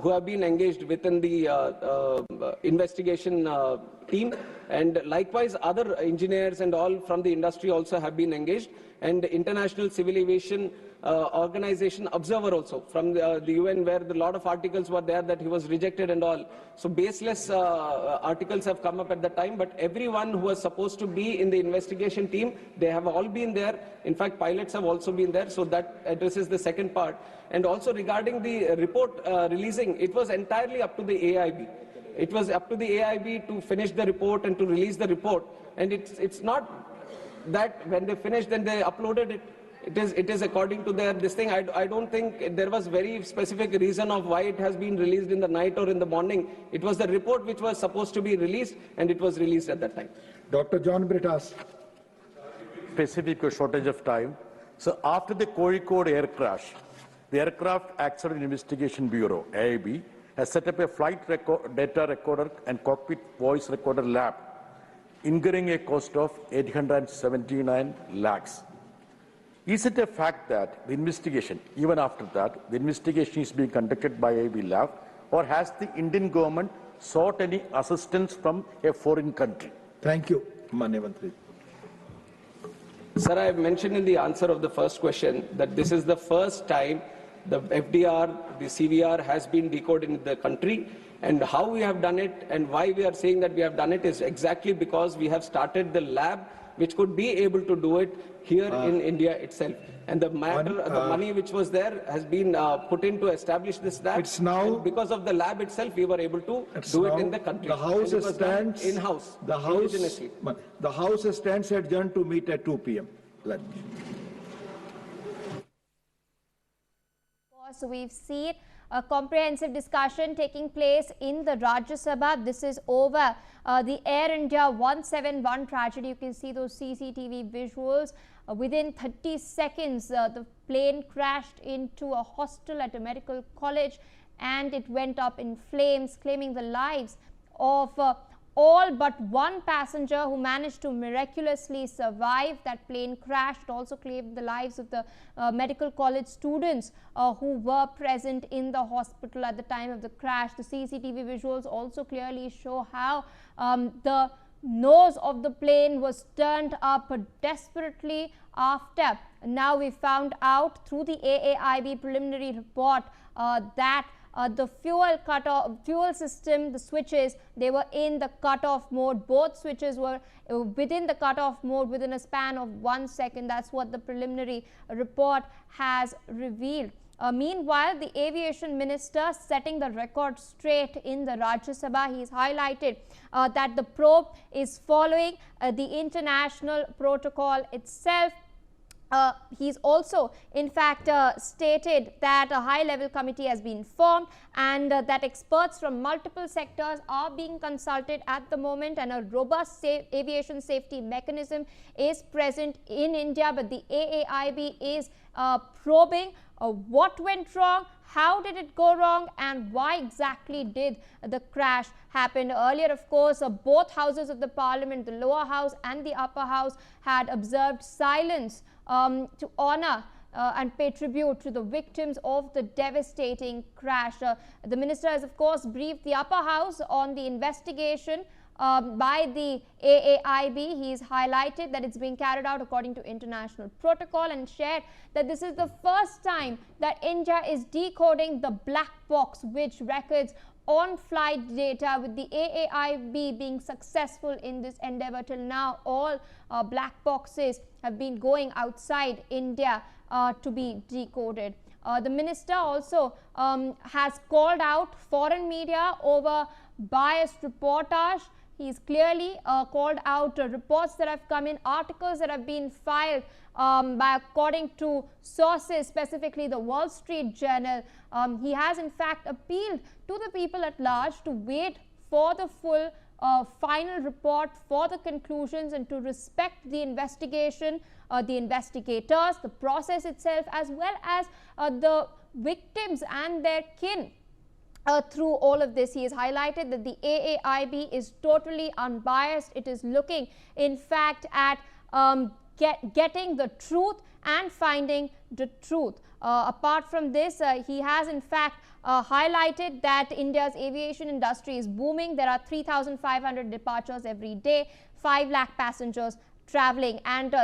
who have been engaged within the investigation team, and likewise other engineers and all from the industry also have been engaged, and International Civil Aviation Organization observer also from the UN, where a lot of articles were there that he was rejected and all. So baseless articles have come up at the time, but everyone who was supposed to be in the investigation team, they have all been there. In fact, pilots have also been there. So that addresses the second part. And also regarding the report releasing, it was entirely up to the AAIB. It was up to the AAIB to finish the report and to release the report. And it's not that when they finished, then they uploaded it. It is according to their this thing. I don't think there was very specific reason of why it has been released in the night or in the morning. It was the report which was supposed to be released, and it was released at that time. Dr. John Brittas. Specific shortage of time. So after the Kozhikode air crash, the Aircraft Accident Investigation Bureau, AAIB, has set up a flight data recorder and cockpit voice recorder lab, incurring a cost of 879 lakhs. Is it a fact that the investigation, even after that, the investigation is being conducted by AAIB lab, or has the Indian government sought any assistance from a foreign country? Thank you, Manevantri. Sir, I have mentioned in the answer of the first question that this is the first time the FDR, the CVR has been decoded in the country, and how we have done it and why we are saying that we have done it is exactly because we have started the lab which could be able to do it here in India itself. And the matter, the money which was there has been put in to establish this lab. It's now, and because of the lab itself, we were able to do it in the country. The House stands in-house. The House stands adjourned to meet at 2 p.m. Lunch. So we've seen a comprehensive discussion taking place in the Rajya Sabha. This is over the Air India 171 tragedy. You can see those CCTV visuals. Within 30 seconds, the plane crashed into a hostel at a medical college, and it went up in flames, claiming the lives of all but one passenger who managed to miraculously survive that plane crash. It also claimed the lives of the medical college students who were present in the hospital at the time of the crash. The CCTV visuals also clearly show how the nose of the plane was turned up desperately after. Now we found out through the AAIB preliminary report that the fuel system, the switches, they were in the cutoff mode. Both switches were within the cutoff mode within a span of 1 second. That's what the preliminary report has revealed. Meanwhile, the aviation minister setting the record straight in the Rajya Sabha. He's highlighted that the probe is following the international protocol itself. He's also, in fact, stated that a high-level committee has been formed, and that experts from multiple sectors are being consulted at the moment, and a robust aviation safety mechanism is present in India. But the AAIB is probing what went wrong, how did it go wrong, and why exactly did the crash happen. Earlier, of course, both houses of the parliament, the lower house and the upper house, had observed silence to honor and pay tribute to the victims of the devastating crash. The minister has, of course, briefed the upper house on the investigation by the AAIB. He's highlighted that it's being carried out according to international protocol, and shared that this is the first time that India is decoding the black box which records on-flight data, with the AAIB being successful in this endeavor. Till now, all black boxes have been going outside India to be decoded. The minister also has called out foreign media over biased reportage. He's clearly called out reports that have come in, articles that have been filed according to sources, specifically the Wall Street Journal. He has in fact appealed to the people at large to wait for the full final report, for the conclusions, and to respect the investigation, the investigators, the process itself, as well as the victims and their kin. Through all of this, he has highlighted that the AAIB is totally unbiased. It is looking, in fact, at getting the truth and finding the truth. Apart from this, he has in fact highlighted that India's aviation industry is booming. There are 3,500 departures every day, 5 lakh passengers traveling, and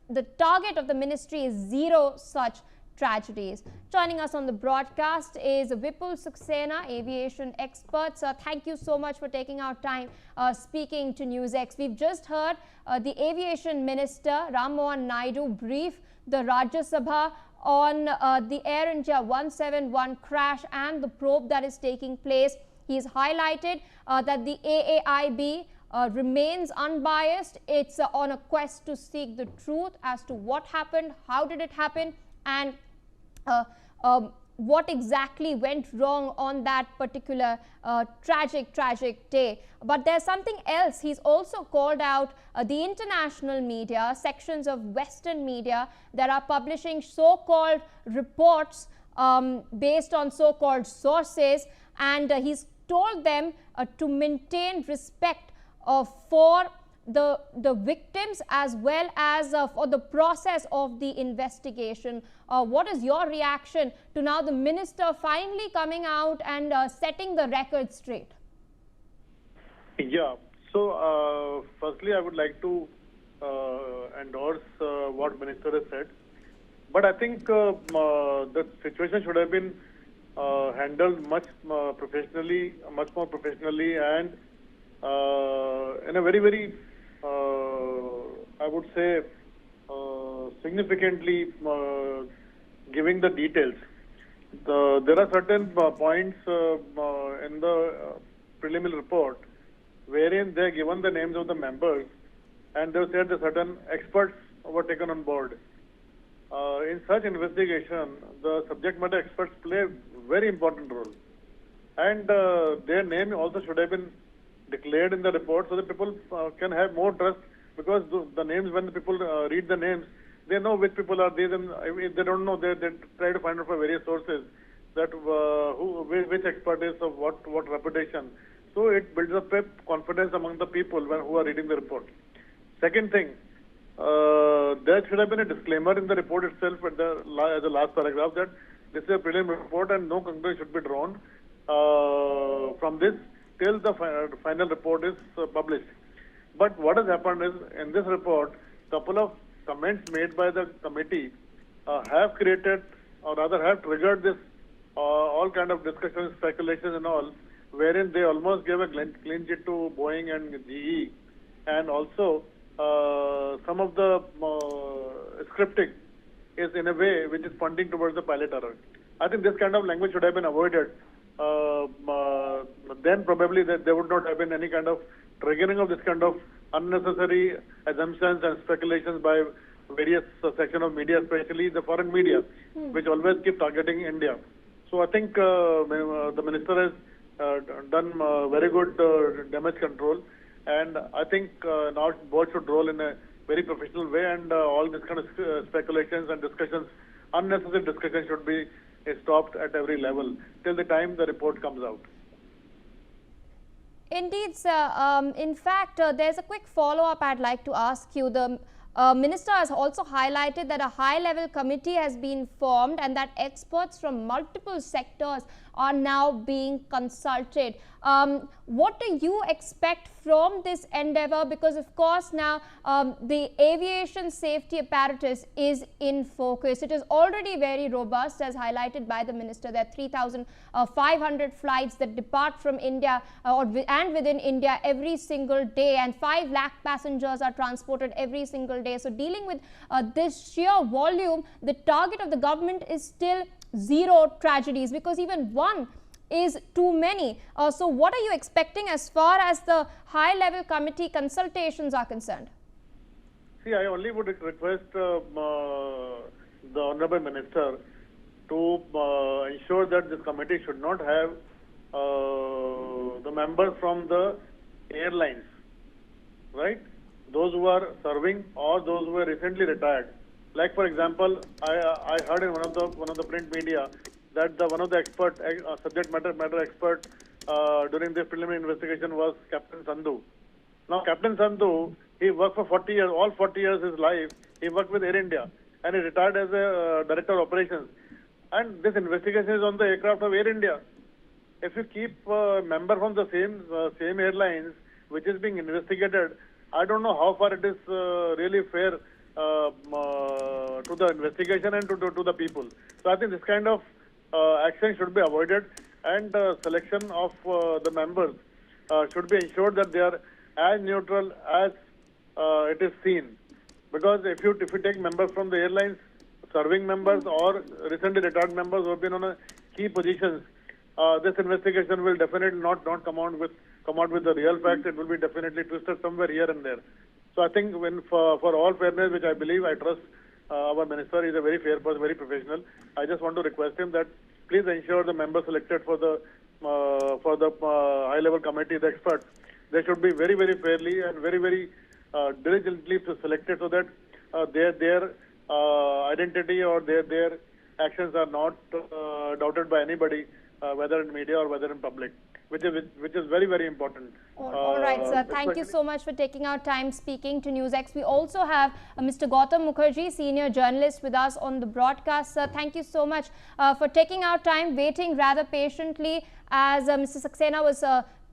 the target of the ministry is 0 such tragedies. Joining us on the broadcast is Vipul Saxena, aviation expert. Thank you so much for taking our time speaking to NewsX. We've just heard the aviation minister Ram Mohan Naidu brief the Rajya Sabha on the Air India 171 crash and the probe that is taking place. He's highlighted that the AAIB remains unbiased. It's on a quest to seek the truth as to what happened, how did it happen, and what exactly went wrong on that particular tragic day. But there's something else. He's also called out the international media, sections of Western media that are publishing so-called reports based on so-called sources, and he's told them to maintain respect for the victims as well as for the process of the investigation. What is your reaction to now the minister finally coming out and setting the record straight? Yeah. So, firstly, I would like to endorse what Minister has said. But I think the situation should have been handled much more professionally, and in a very, I would say, significantly giving the details. There are certain points in the preliminary report wherein they are given the names of the members, and they said that certain experts were taken on board. In such investigation, the subject matter experts play a very important role, and their name also should have been declared in the report so that people can have more trust, because the names, when the people read the names, they know which people are these, and if they don't know, they try to find out from various sources that which expert is of what reputation. So it builds up a confidence among the people who are reading the report. Second thing, there should have been a disclaimer in the report itself at the last paragraph that this is a preliminary report and no conclusion should be drawn from this till the final report is published. But what has happened is, in this report, couple of comments made by the committee have created, or rather have triggered this all kind of discussions, speculations and all, wherein they almost gave a clean chit to Boeing and GE, and also some of the scripting is in a way which is pointing towards the pilot error. I think this kind of language should have been avoided. Then probably there would not have been any kind of triggering of this kind of unnecessary assumptions and speculations by various section of media, especially the foreign media, which always keep targeting India. So I think the minister has done very good damage control, and I think now board should roll in a very professional way, and all this kind of speculations and discussions, unnecessary discussions, should be stopped at every level till the time the report comes out. Indeed, sir. In fact, there's a quick follow-up I'd like to ask you. The minister has also highlighted that a high-level committee has been formed and that experts from multiple sectors are now being consulted. What do you expect from this endeavor? Because of course now the aviation safety apparatus is in focus. It is already very robust, as highlighted by the minister. There are 3,500 flights that depart from India and within India every single day, and 5 lakh passengers are transported every single day. So dealing with this sheer volume, the target of the government is still 0 tragedies, because even one is too many. So what are you expecting as far as the high-level committee consultations are concerned? See, I only would request the Honorable Minister to ensure that this committee should not have the members from the airlines, right? Those who are serving or those who are recently retired. Like, for example, I heard in one of the print media that one of the expert subject matter expert during the preliminary investigation was Captain Sandhu. Now, Captain Sandhu, he worked for 40 years, all 40 years of his life. He worked with Air India, and he retired as a director of operations. and this investigation is on the aircraft of Air India. If you keep a member from the same airlines which is being investigated, I don't know how far it is really fair to the investigation and to the people. So I think this kind of action should be avoided, and selection of the members should be ensured that they are as neutral as it is seen. Because if you take members from the airlines, serving members or recently retired members who have been on key positions, this investigation will definitely not come out with the real facts. It will be definitely twisted somewhere here and there. So I think for all fairness, which I believe, I trust our minister is a very fair person, very professional. I just want to request him that please ensure the members selected for the high-level committee, the experts, they should be very, very fairly and very, very diligently selected so that their identity or their actions are not doubted by anybody, whether in media or whether in public, which is very, very important. All right, sir. Thank you so much for taking our time speaking to NewsX. We also have Mr. Gautam Mukherjee, senior journalist, with us on the broadcast. Sir, thank you so much for taking our time, waiting rather patiently as Mr. Saxena was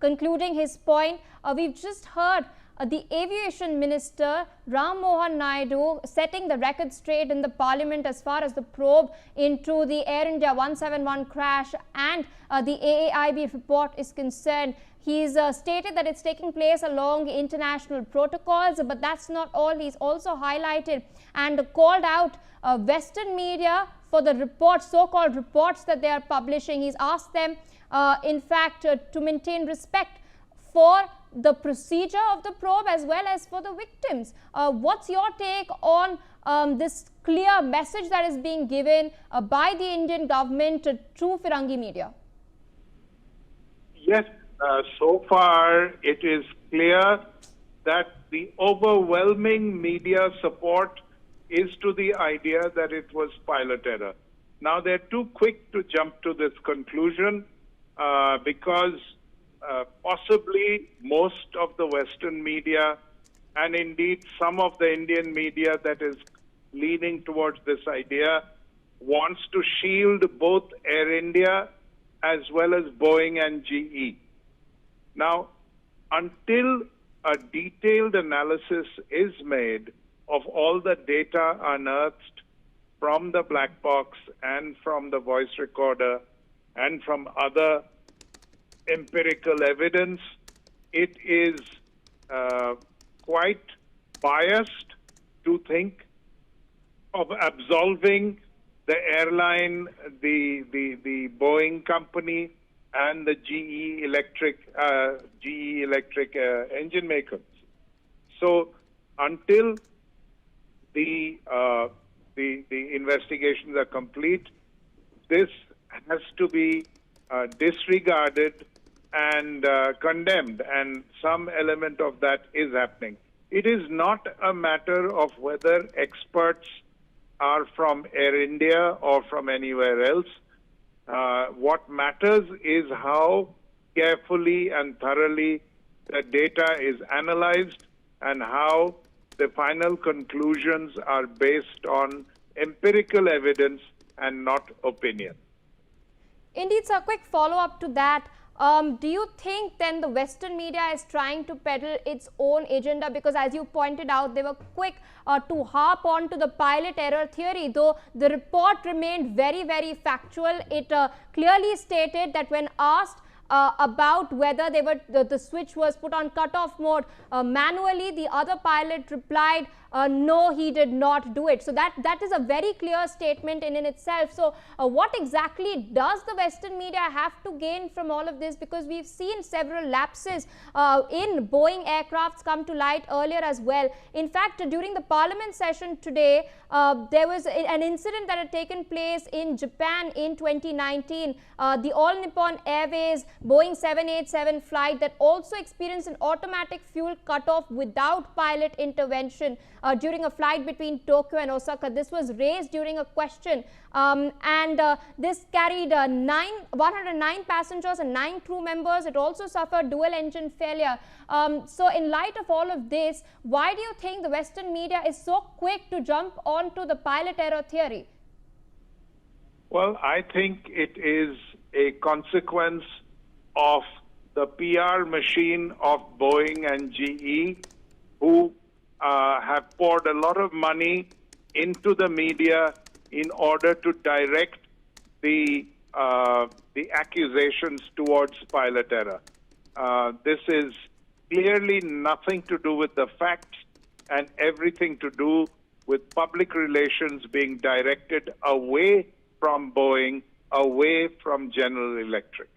concluding his point. We've just heard the Aviation Minister Ram Mohan Naidu setting the record straight in the Parliament as far as the probe into the Air India 171 crash and the AAIB report is concerned. He's stated that it's taking place along international protocols, but that's not all. He's also highlighted and called out Western media for the reports, so-called reports that they are publishing. He's asked them, in fact, to maintain respect for the procedure of the probe as well as for the victims. What's your take on this clear message that is being given by the Indian government to Firangi media? Yes, so far it is clear that the overwhelming media support is to the idea that it was pilot error. Now, they're too quick to jump to this conclusion because possibly most of the Western media and indeed some of the Indian media that is leaning towards this idea wants to shield both Air India as well as Boeing and GE. Now, until a detailed analysis is made of all the data unearthed from the black box and from the voice recorder and from other empirical evidence, it is quite biased to think of absolving the airline, the Boeing company, and the GE Electric engine makers. So until the investigations are complete, this has to be disregarded and condemned, and some element of that is happening. It is not a matter of whether experts are from Air India or from anywhere else. What matters is how carefully and thoroughly the data is analyzed and how the final conclusions are based on empirical evidence and not opinion. Indeed, sir, quick follow-up to that. Do you think then the Western media is trying to peddle its own agenda? Because as you pointed out, they were quick to harp on to the pilot error theory, though the report remained very, very factual. It clearly stated that when asked about whether they were the switch was put on cutoff mode manually, the other pilot replied, no, he did not do it. So that is a very clear statement in itself. So what exactly does the Western media have to gain from all of this? Because we've seen several lapses in Boeing aircrafts come to light earlier as well. In fact, during the Parliament session today, there was an incident that had taken place in Japan in 2019. The All Nippon Airways Boeing 787 flight that also experienced an automatic fuel cutoff without pilot intervention during a flight between Tokyo and Osaka. This was raised during a question, and this carried 109 passengers and 9 crew members. It also suffered dual engine failure. So in light of all of this, why do you think the Western media is so quick to jump onto the pilot error theory? Well, I think it is a consequence of the PR machine of Boeing and GE, who have poured a lot of money into the media in order to direct the accusations towards pilot error. This is clearly nothing to do with the facts and everything to do with public relations being directed away from Boeing, away from General Electric.